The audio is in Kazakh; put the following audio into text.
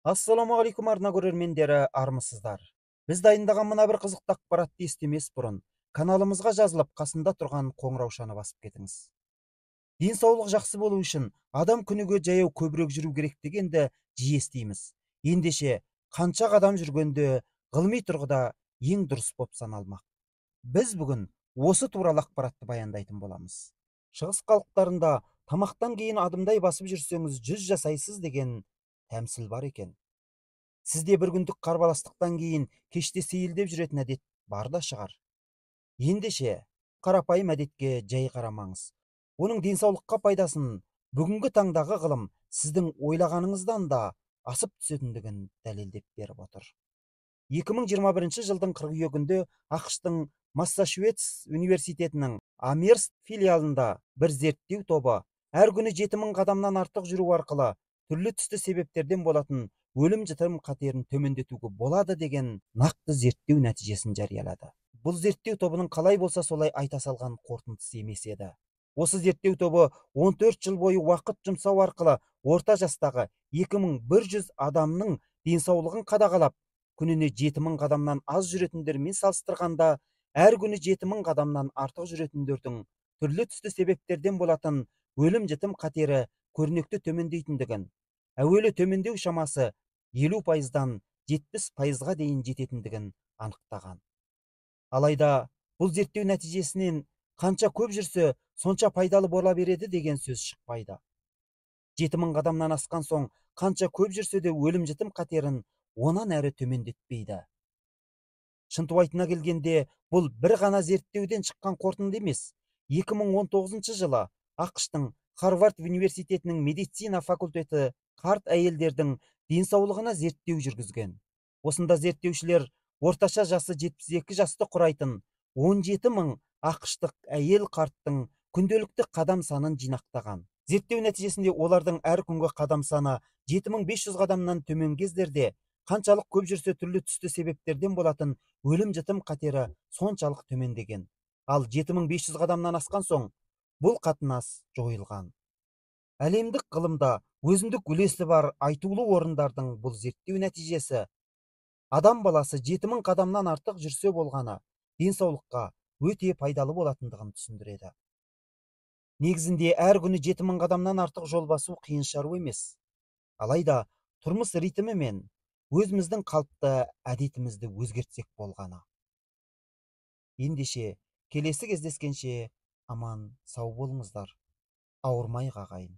Ассаламу алейкум арна көрермендері, армысыздар. Біз дайындаған мына бір қызықты ақпаратты естемес бұрын каналымызға жазылып, қасында тұрған қоңыраушаны басып кетіңіз. Денсаулық жақсы болу үшін адам күніге жаяу көбірек жүру керек дегенді жиі естиміз. Ендеше қанша қадам жүргенде ғылыми тұрғыда ең дұрыс боп саналмақ. Біз бүгін осы туралы ақпаратты баяндайтын боламыз. Шығыс халықтарында тамақтан кейін адымдай басып жүрсеңіз 100 жасайсыз деген тәмсіл бар екен. Сізде бір күндік қарбаластықтан кейін кеште сейілдеп жүретін әдет бар да шығар. Ендеше қарапайым әдетке жай қарамаңыз. Оның денсаулыққа пайдасын бүгінгі таңдағы ғылым сіздің ойлағаныңыздан да асып түсетіндігін дәлелдеп беріп отыр. 2021 жылдың қыркүйегінде ақштың Массачусетс университетінің Амерст филиалында бір зерттеу тобы әр күні 7000 қадамнан артық жүру арқылы түрлі түсті себептерден болатын өлім-жітім қатерін төмендетуге болады деген нақты зерттеу нәтижесін жариялады. Бұл зерттеу тобының қалай болса солай айта салған қорытындысы емес еді. Осы зерттеу тобы 14 жыл бойы уақыт жұмсау арқылы орта жастағы 2100 адамның денсаулығын қадағалап, күніне 7000 қадамнан аз жүретіндермен салыстырғанда, әр күні 7000 қадамнан артық жүретіндердің түрлі түсті себептерден болатын өлім-жітім қатері көрнекті төмендейтіндігін, әуелі төмендеу шамасы 50%-дан 70%-ға дейін жететіндігін анықтаған. Алайда бұл зерттеу нәтижесінен қанша көп жүрсе, сонша пайдалы бола береді деген сөз шықпайды. 7000 қадамнан асқан соң қанша көп жүрсе де өлім-жітім қатерін онан әрі төмендетпейді. Шынтуайтына келгенде, бұл бір ғана зерттеуден шыққан қорытынды емес. 2019 жылы ақштың Харвард университетінің медицина факультеті қарт әйелдердің денсаулығына зерттеу жүргізген. Осында зерттеушілер орташа жасы 72 жасты құрайтын 17000 ақштық әйел қарттың күнделікті қадам санын жинақтаған. Зерттеу нәтижесінде олардың әр күнгі қадам саны 7500 қадамнан төмен кездерде қаншалық көп жүрсе түрлі түсті себептерден болатын өлім-жітім қатері соншалық төмендеген. Ал 7500 қадамнан асқан соң бұл қатынас жойылған. Әлемдік ғылымда өзіндік үлесі бар айтулы орындардың бұл зерттеу нәтижесі адам баласы 7000 қадамнан артық жүрсе болғаны денсаулыққа өте пайдалы болатындығын түсіндіреді. Негізінде әр күні 7000 қадамнан артық жол басу қиын шаруа емес. Алайда тұрмыс ритмі мен өзіміздің қалыпты әдетімізді өзгертсек болғаны. Ендеше келесі кездескенше аман сау болыңыздар. Ауырмай ағайын.